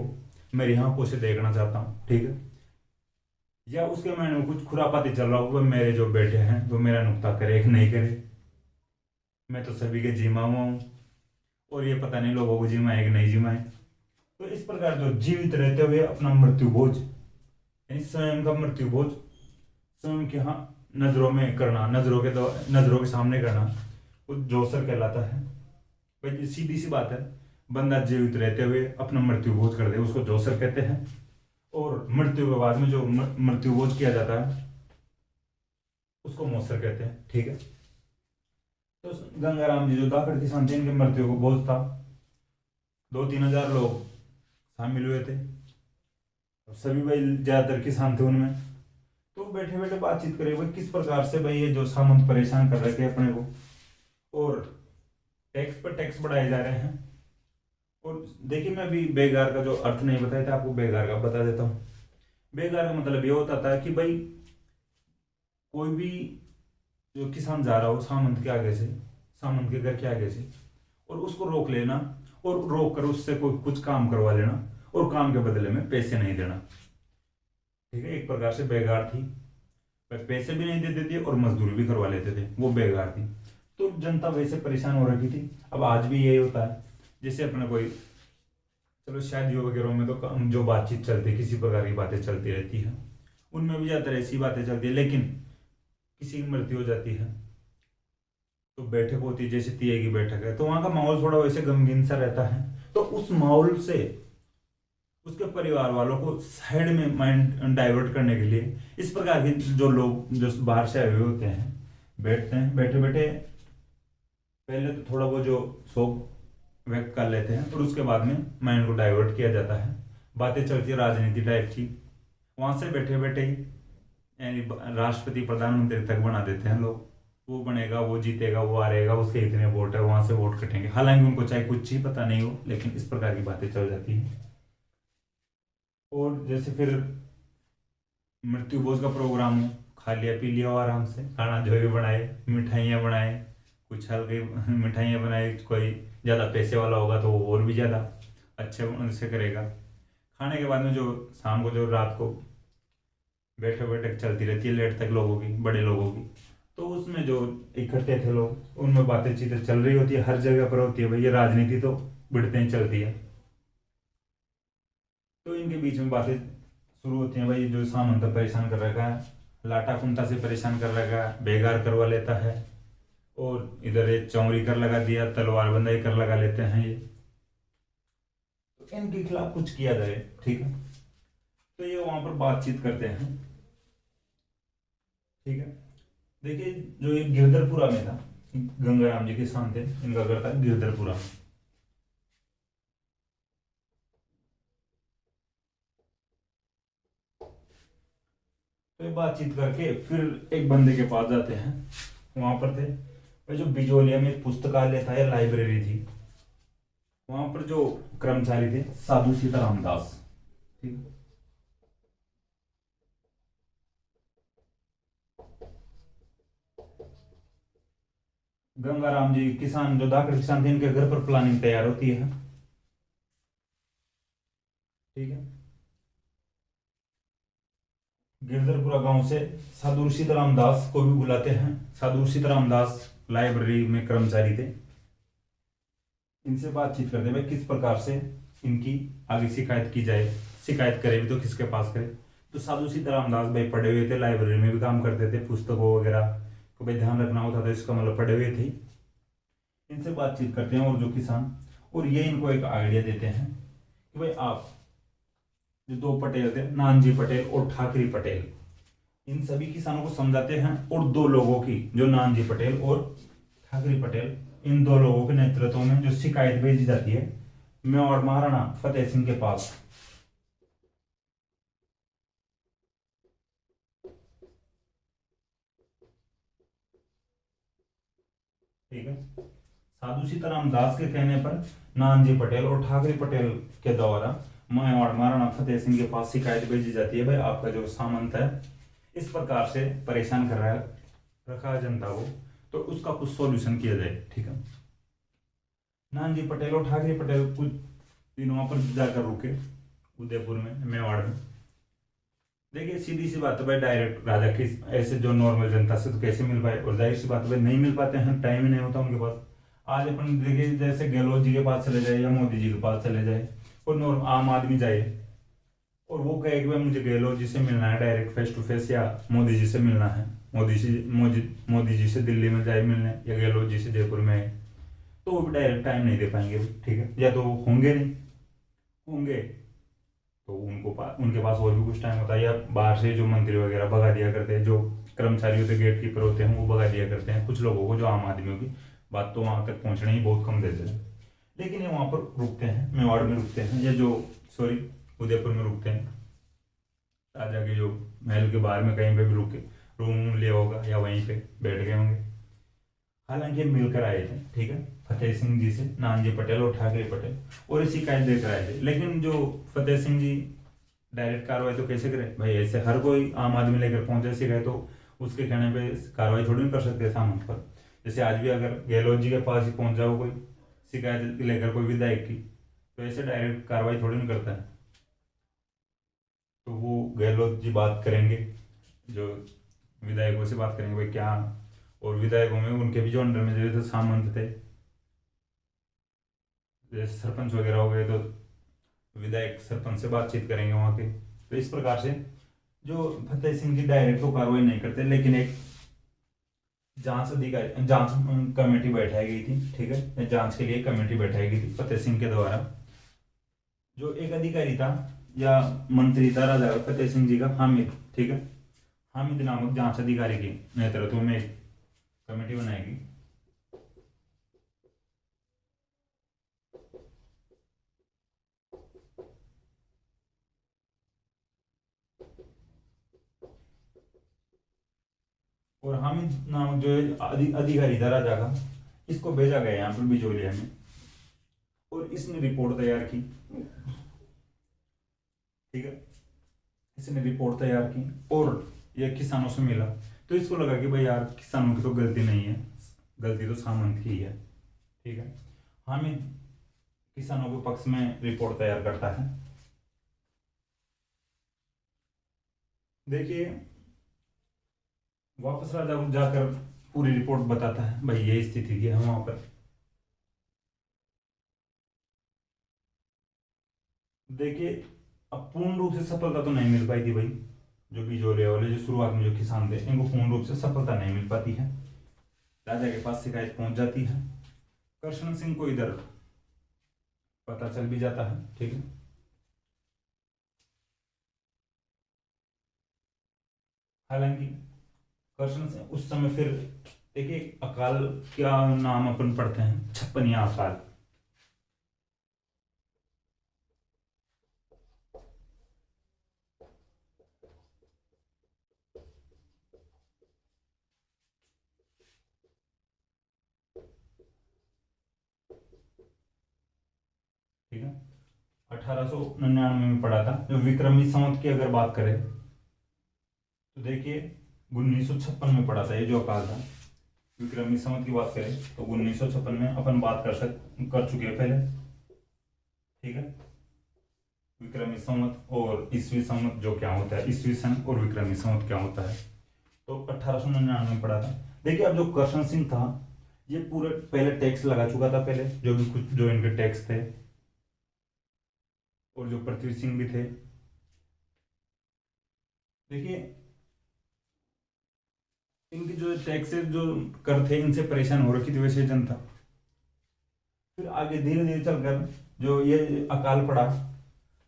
मेरी आंखों से देखना चाहता हूँ। ठीक है, या उसके मन में कुछ खुरापाती चल रहा हो, मेरे जो बेटे हैं वो मेरा नुक्ता करे कि नहीं करे, मैं तो सभी के जिमा हुआ हूँ और ये पता नहीं लोगों को जिमाए कि नहीं जिमाए। तो इस प्रकार जो जीवित रहते हुए अपना मृत्यु भोज यानी स्वयं का मृत्यु भोज स्वयं के यहाँ नजरों में करना, नजरों के सामने करना, वो जोसर कहलाता है भाई। सीधी सी बात है, बंदा जीवित रहते हुए अपना मृत्यु भोज कर दे उसको जोसर कहते हैं, और मृत्यु के बाद में जो मृत्यु भोज किया जाता है उसको मौसर कहते हैं। ठीक है, तो गंगाराम जी जो धाकड़ किसान थे, इनके मृत्यु को भोज था, 2-3 हजार लोग शामिल हुए थे, सभी भाई ज्यादातर किसान थे उनमें। तो बैठे बैठे बातचीत करे भाई किस प्रकार से भाई ये जो सामंत परेशान कर रहे थे अपने को, और टैक्स पर टैक्स बढ़ाए जा रहे हैं। और देखिए मैं अभी बेगार का जो अर्थ नहीं बताया था आपको, बेगार का बता देता हूँ। बेगार का मतलब ये होता था कि भाई कोई भी जो किसान जा रहा हो सामंत के आगे से, सामंत के घर के आगे से, और उसको रोक लेना और रोक कर उससे कोई कुछ काम करवा लेना और काम के बदले में पैसे नहीं देना। ठीक है, एक प्रकार से बेगार थी, पैसे भी नहीं देते थे और मजदूरी भी करवा लेते थे, वो बेगार थी। तो जनता वैसे परेशान हो रही थी। अब आज भी यही होता है, जैसे अपने कोई चलो शादियों वगैरह में तो जो बातचीत चलती है, किसी प्रकार की बातें चलती रहती है, उनमें भी ज्यादातर ऐसी बातें चलती है। लेकिन किसी की मृत्यु हो जाती है तो बैठक होती है, जैसे तिये की बैठक है, तो वहां का माहौल थोड़ा वैसे गमगीन सा रहता है। तो उस माहौल से उसके परिवार वालों को साइड में माइंड डाइवर्ट करने के लिए इस प्रकार के जो लोग जो बाहर से आए हुए होते हैं बैठते हैं, बैठे बैठे पहले तो थोड़ा वो जो शोक व्यक्त कर लेते हैं और उसके बाद में माइंड को डाइवर्ट किया जाता है, बातें चलती है राजनीति टाइप की, वहां से बैठे बैठे ही यानी राष्ट्रपति प्रधानमंत्री तक बना देते हैं लोग। वो बनेगा, वो जीतेगा, वो हारेगा, उसके इतने वोट है, वहां से वोट कटेंगे, हालांकि उनको चाहे कुछ ही पता नहीं हो, लेकिन इस प्रकार की बातें चल जाती हैं। और जैसे फिर मृत्यु भोज का प्रोग्राम हो, खा लिया पी लिया और आराम से खाना जो भी बनाए, मिठाइयाँ बनाए, कुछ हल्की मिठाइयाँ बनाए, कोई ज़्यादा पैसे वाला होगा तो वो और भी ज़्यादा अच्छे उनसे करेगा। खाने के बाद में जो शाम को जो रात को बैठक बैठक चलती रहती है लेट तक लोगों की, बड़े लोगों की, तो उसमें जो इकट्ठे थे लोग उनमें बातें चीतें चल रही होती है, हर जगह पर होती है भाई, ये राजनीति तो बढ़ते ही चलती है। तो इनके बीच में बातें शुरू होती हैं, भाई जो सामंत परेशान कर रखा है, लाटा कुंटा से परेशान कर रखा है, बेगार करवा लेता है, और इधर एक चौरी कर लगा दिया, तलवार बंदाई कर लगा लेते हैं ये। तो इनके खिलाफ कुछ किया जाए, ठीक है। तो ये वहां पर बातचीत करते हैं, ठीक है। देखिए जो ये गिरधरपुरा में था, गंगाराम जी किसान थे, इनका घर था गिरधरपुरा। तो ये बातचीत करके फिर एक बंदे के पास जाते हैं, वहां पर थे भाई जो बिजोलिया में एक पुस्तकालय था या लाइब्रेरी थी, वहां पर जो कर्मचारी थे साधु सीताराम दास, ठीक। गंगाराम जी किसान जो धाकड़ किसान थे, इनके घर पर प्लानिंग तैयार होती है, ठीक है। गिरधरपुरा गांव से साधु सीताराम दास को भी बुलाते हैं। साधु सीताराम दास लाइब्रेरी में कर्मचारी थे। इनसे बातचीत करते हैं भाई किस प्रकार से इनकी आगे शिकायत की जाए, शिकायत करे भी तो किसके पास करे। तो साधु सीताराम दास भाई पढ़े हुए थे, लाइब्रेरी में भी काम करते थे, पुस्तकों वगैरह को भाई ध्यान रखना होता था, इसका मतलब पढ़े हुए थे। इनसे बातचीत करते हैं और जो किसान, और ये इनको एक आइडिया देते हैं कि भाई आप जो दो पटेल थे, नानजी पटेल और ठाकरी पटेल, इन सभी किसानों को समझाते हैं, और दो लोगों की जो नानजी पटेल और ठाकरी पटेल, इन दो लोगों के नेतृत्व में जो शिकायत भेजी जाती है मेवाड़ महाराणा फतेह सिंह के पास, ठीक है। साधु सीताराम दास के कहने पर नानजी पटेल और ठाकरे पटेल के द्वारा मेवाड़ महाराणा फतेह सिंह के पास शिकायत भेजी जाती है, भाई आपका जो सामंत है इस प्रकार से परेशान कर रहा है, रखा है जनता को, तो उसका कुछ सॉल्यूशन किया जाए, ठीक है। नानजी पटेल और ठाकरे पटेल कुछ दिन वहां पर जाकर रुके उदयपुर में, मेवाड़ में। देखिए सीधी सी बात है भाई, डायरेक्ट राजा की ऐसे जो नॉर्मल जनता से तो कैसे मिल पाए, और जाहिर सी बात है भाई नहीं मिल पाते हैं, टाइम ही नहीं होता उनके पास। आज अपन देखिए जैसे गहलोत जी के पास चले जाए या मोदी जी के पास चले जाए, और नॉर्मल आम आदमी जाए और वो कहे कि भाई मुझे गहलोत जी से मिलना है डायरेक्ट फेस टू फेस, या मोदी जी से मिलना है, मोदी जी से दिल्ली में जाए मिलने, या गहलोत जी से जयपुर में आए, तो वो भी डायरेक्ट टाइम नहीं दे पाएंगे, ठीक है। या तो होंगे नहीं, होंगे तो उनके पास और भी कुछ टाइम होता है, या बाहर से जो मंत्री वगैरह भगा दिया करते हैं, जो कर्मचारी होते गेट कीपर होते हैं वो भगा दिया करते हैं कुछ लोगों को, जो आम आदमियों की बात तो वहां तक पहुंचने ही बहुत कम देते हैं। लेकिन ये वहां पर रुकते हैं, मेवाड़ में रुकते हैं, या जो सॉरी उदयपुर में रुकते हैं, राजा के जो महल के बाहर में कहीं पे भी रुके, रूम लिया होगा या वहीं पे बैठ गए होंगे। हालांकि मिलकर आए थे, ठीक है, फतेह सिंह जी से नानजी पटेल और ठाकरे पटेल, और इसी शिकायत देकर आए थे। लेकिन जो फतेह सिंह जी डायरेक्ट कार्रवाई तो कैसे करें भाई, ऐसे हर कोई आम आदमी लेकर पहुंचे शिकायत, तो उसके कहने पे कार्रवाई थोड़ी नहीं कर सकते सामंत पर। जैसे आज भी अगर गहलोत जी के पास ही पहुंच जाओ कोई शिकायत लेकर कोई विधायक की, तो ऐसे डायरेक्ट कार्रवाई थोड़ी नहीं करता है। तो वो गहलोत जी बात करेंगे, जो विधायकों से बात करेंगे भाई क्या, और विधायकों में उनके भी जो अंडर में जैसे सामंत थे, जैसे सरपंच वगैरह हो गए, तो विधायक सरपंच से बातचीत करेंगे वहाँ के। तो इस प्रकार से जो फतेह सिंह जी डायरेक्ट तो कार्रवाई नहीं करते, लेकिन एक जांच अधिकारी, जांच कमेटी बैठाई गई थी, ठीक है, जांच के लिए कमेटी बैठाई गई थी फतेह सिंह के द्वारा। जो एक अधिकारी था या मंत्री था राजा फतेह सिंह जी का, हामिद, ठीक है, हामिद नामक जांच अधिकारी के नेतृत्व में एक कमेटी बनाएगी। और हामिद नामक जो है अधिकारी था राजा का, इसको भेजा गया यहाँ पर बिजोलिया में, और इसने रिपोर्ट तैयार की ठीक है। इसने रिपोर्ट तैयार की और ये किसानों से मिला, तो इसको लगा कि भाई यार किसानों की तो गलती नहीं है, गलती तो सामंत की ही है। ठीक है। हामिद किसानों के पक्ष में रिपोर्ट तैयार करता है। देखिए वापस राजा को जाकर पूरी रिपोर्ट बताता है, भाई ये स्थिति थी हम वहां पर। देखिए अब पूर्ण रूप से सफलता तो नहीं मिल पाई थी भाई, जो बिजोरिया वाले जो शुरुआत में जो किसान थे इनको पूर्ण रूप से सफलता नहीं मिल पाती है। राजा के पास शिकायत पहुंच जाती है। करशन सिंह को इधर पता चल भी जाता है। ठीक है। हालांकि करशन सिंह उस समय फिर देखिए अकाल क्या नाम अपन पढ़ते हैं, छप्पनिया अकाल। ठीक है। 1899 में पढ़ा था। जो विक्रमी संवत की अगर बात करें तो देखिए 1956 में पढ़ा था ये जो अकाल था। विक्रमी संवत की बात करें तो 1956 में अपन बात कर चुके हैं पहले। ठीक है। विक्रमी संवत और ईस्वी संवत जो क्या होता है, ईस्वी सन और विक्रमी संवत क्या होता है, तो 1899 में पढ़ा था। देखिए अब जो करशन सिंह था ये पूरे पहले टैक्स लगा चुका था, पहले जो भी कुछ जो इनके टैक्स थे, और जो पृथ्वी सिंह भी थे। देखिए इनके जो टैक्स जो कर थे इनसे परेशान हो रखी थी वैसे जनता। फिर आगे धीरे धीरे चलकर जो ये अकाल पड़ा,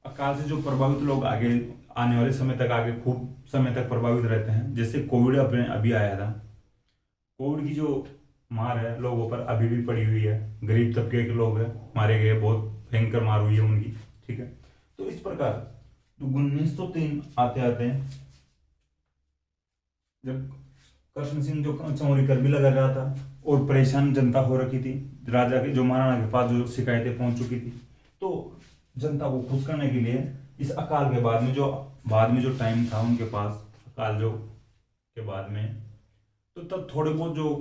अकाल से जो प्रभावित लोग आगे आने वाले समय तक आगे खूब समय तक प्रभावित रहते हैं। जैसे कोविड अपने अभी आया था, कोविड की जो मार है लोगों पर अभी भी पड़ी हुई है। गरीब तबके के लोग हैं मारे गए, बहुत भयंकर मार हुई है उनकी। ठीक है। तो इस प्रकार तो 1903 आते आते जब कृष्ण सिंह जो चमोली कर भी लगा रहा था और परेशान जनता हो रखी थी, राजा के जो महाराणा के पास जो शिकायतें पहुंच चुकी थी, तो जनता को खुश करने के लिए इस अकाल के बाद में जो टाइम था उनके पास, अकाल जो के बाद में, तो तब थोड़े बहुत जो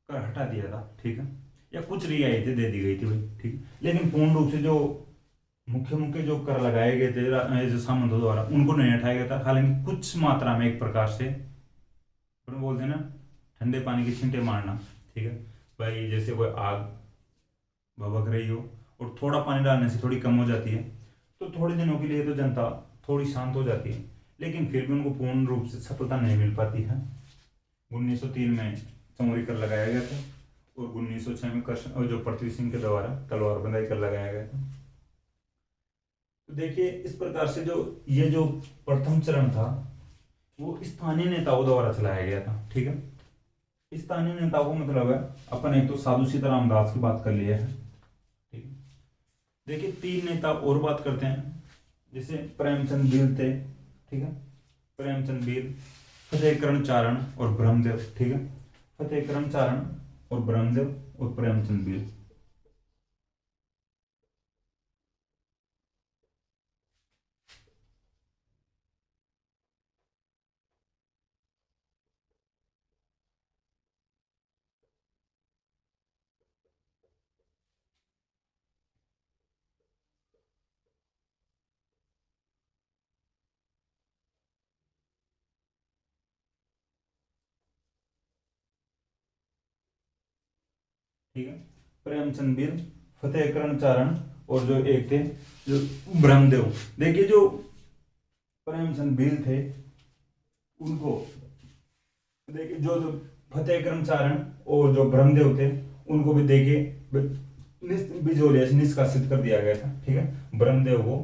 कर हटा दिया था। ठीक है। या कुछ रियायतें दे दी गई थी भाई। ठीक है। लेकिन पूर्ण रूप से जो मुख्य मुख्य जो कर लगाए गए थे जो सामंतों द्वारा उनको नहीं हटाया गया था। हालांकि कुछ मात्रा में एक प्रकार से अपन बोलते हैं ना ठंडे पानी के छींटे मारना। ठीक है। भाई जैसे कोई आग भभक रही हो और थोड़ा पानी डालने से थोड़ी कम हो जाती है, तो थोड़े दिनों के लिए तो जनता थोड़ी शांत हो जाती है, लेकिन फिर भी उनको पूर्ण रूप से सफलता नहीं मिल पाती है। 1903 में चमोली कर लगाया गया था और 1906 में कृष्ण और जो पृथ्वी सिंह के द्वारा तलवार बंदाई कर लगाया गया था। तो देखिए इस प्रकार से जो ये जो प्रथम चरण था वो स्थानीय नेताओं द्वारा चलाया गया था। ठीक है। स्थानीय नेताओं को मतलब है अपन एक तो साधु सीताराम दास की बात कर लिए है। ठीक है। देखिए 3 नेता और बात करते हैं, जैसे प्रेमचंद बील थे। ठीक है। प्रेमचंद बील, फतेहकरण चारण और ब्रह्मदेव। ठीक है। फतेहकरण चारण और ब्रह्मदेव और प्रेमचंद बील। ठीक है। प्रेमचंद बीर, फतेहकरण चारण और जो एक थे जो ब्रह्मदेव। देखिए जो प्रेमचंद बीर थे उनको देखिए, जो फतेहकरण चारण और जो ब्रह्मदेव थे उनको भी देखिए बिजोलिया से निष्कासित कर दिया गया था। ठीक है। ब्रह्मदेव को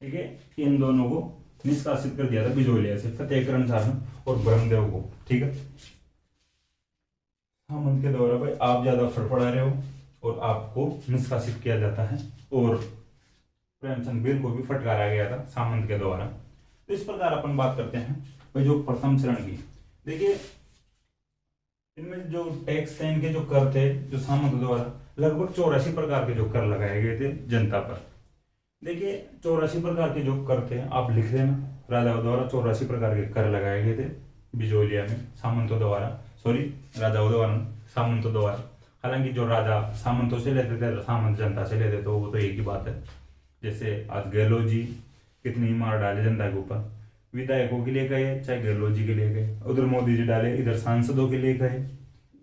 ठीक है, इन दोनों को निष्कासित कर दिया था बिजोलिया से, फतेहकरण चारण और ब्रह्मदेव को। ठीक है। हम उनके द्वारा भाई आप ज्यादा फड़फड़ा रहे हो और आपको निष्कासित किया जाता है और प्रेमचंद बिल को भी फटकारा गया था सामंत के द्वारा। तो इस प्रकार अपन बात करते हैं भाई जो प्रथम चरण की। देखिए इनमें जो टैक्स थे, इनके जो कर थे, जो सामंत द्वारा लगभग 84 प्रकार के जो कर लगाए गए थे जनता पर। देखिए 84 प्रकार के जो कर थे, आप लिख लेना, राजाओं द्वारा 84 प्रकार के कर लगाए गए थे बिजोलिया में सामंतों द्वारा, सॉरी राजाओं द्वारा, सामंतों द्वारा। हालांकि जो राजा सामंतों से लेते थे, सामंत जनता से लेते थे, वो तो एक ही बात है। जैसे आज गहलोत जी कितनी मार डाले जनता के ऊपर, विधायकों के लिए गए चाहे गहलोत जी के लिए गए, उधर मोदी जी डाले, इधर सांसदों के लिए गए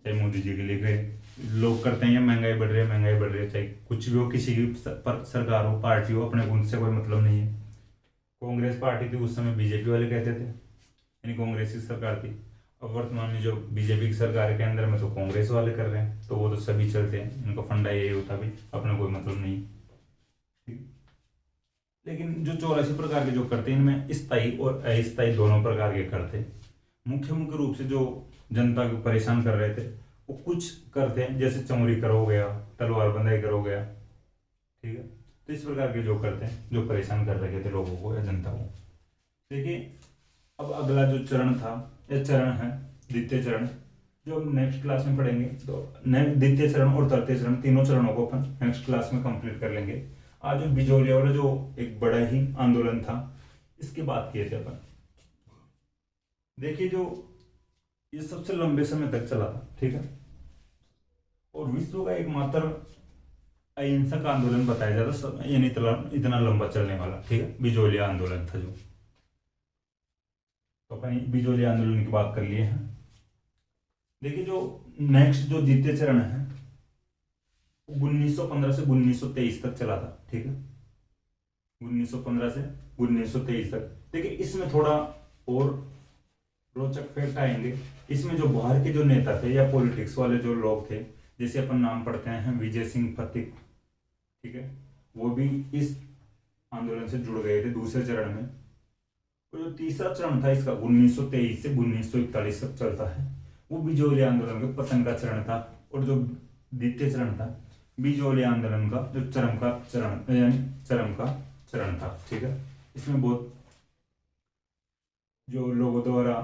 चाहे मोदी जी के लिए गए। लोग करते हैं महंगाई बढ़ रही है, महंगाई बढ़ रही है, चाहे कुछ भी हो, किसी की सरकार हो, पार्टी हो, अपने को उनसे कोई मतलब नहीं है। कांग्रेस पार्टी थी उस समय, बीजेपी वाले कहते थे, यानी कांग्रेस की सरकार थी। अब वर्तमान में जो बीजेपी की सरकार है के अंदर में तो कांग्रेस वाले कर रहे हैं, तो वो तो सभी चलते हैं, उनका फंडा यही होता भी, अपना कोई मतलब नहीं। ठीक। लेकिन जो 84 प्रकार के जो करते हैं, इनमें स्थायी और अस्थायी दोनों प्रकार के करते। मुख्य रूप से जो जनता को परेशान कर रहे थे वो कुछ करते हैं, जैसे चमोरी कर हो गया, तलवार बंदाई कर हो गया। ठीक है, तो इस प्रकार के जो करते हैं जो परेशान कर रहे थे लोगों को या जनता को। देखिए अब अगला जो चरण था, यह चरण है द्वितीय चरण, जो हम नेक्स्ट क्लास में पढ़ेंगे। तो द्वितीय चरण और तृतीय चरण, तीनों चरणों को अपन नेक्स्ट क्लास में कंप्लीट कर लेंगे। आज जो बिजोलिया वाला जो एक बड़ा ही आंदोलन था, इसकी बात किए थे अपन। देखिए जो ये सबसे लंबे समय तक चला था, ठीक है, और विश्व का एकमात्र अहिंसक आंदोलन बताया जाता, यानी इतना लंबा चलने वाला, ठीक है, बिजोलिया आंदोलन था जो। तो अपन बिजोलिया आंदोलन की बात कर लिए हैं। देखिए जो नेक्स्ट जो द्वितीय चरण है 1915 से 1923 तक चला था, ठीक है, 1915 से 1923 तक। देखिए इसमें थोड़ा और रोचक फैक्ट आएंगे। इसमें जो बाहर के जो नेता थे या पॉलिटिक्स वाले जो लोग थे, जैसे अपन नाम पढ़ते हैं विजय सिंह पथिक, ठीक है, वो भी इस आंदोलन से जुड़ गए थे दूसरे चरण में। और जो तीसरा चरण था इसका 1923 से 1941 तक चलता है, वो बिजोलिया आंदोलन के पतन का चरण था। और जो द्वितीय चरण था बिजोलिया आंदोलन का जो चरम का चरण, यानी चरम का चरण था, ठीक है। इसमें बहुत जो लोगों द्वारा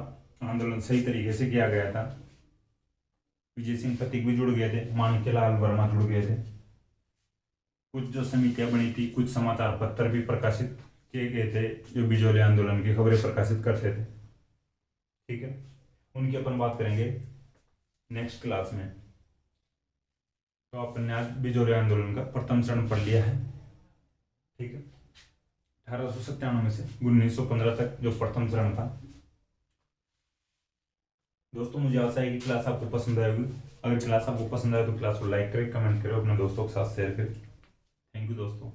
आंदोलन सही तरीके से किया गया था। विजय सिंह पथिक भी जुड़ गए थे, माणिक्यलाल वर्मा जुड़ गए थे, कुछ जो समितियां बनी थी, कुछ समाचार पत्र भी प्रकाशित किए गए थे जो बिजोलिया आंदोलन की खबरें प्रकाशित करते थे, ठीक है। उनकी अपन बात करेंगे नेक्स्ट क्लास में। तो अपन ने आज बिजोलिया आंदोलन का प्रथम चरण पढ़ लिया है, ठीक है, 1897 में से 1915 तक जो प्रथम चरण था। दोस्तों मुझे आशा है कि क्लास आपको पसंद आएगी। अगर क्लास आपको पसंद आए तो क्लास को लाइक करें, कमेंट करें, अपने दोस्तों के साथ शेयर करें। थैंक यू दोस्तों।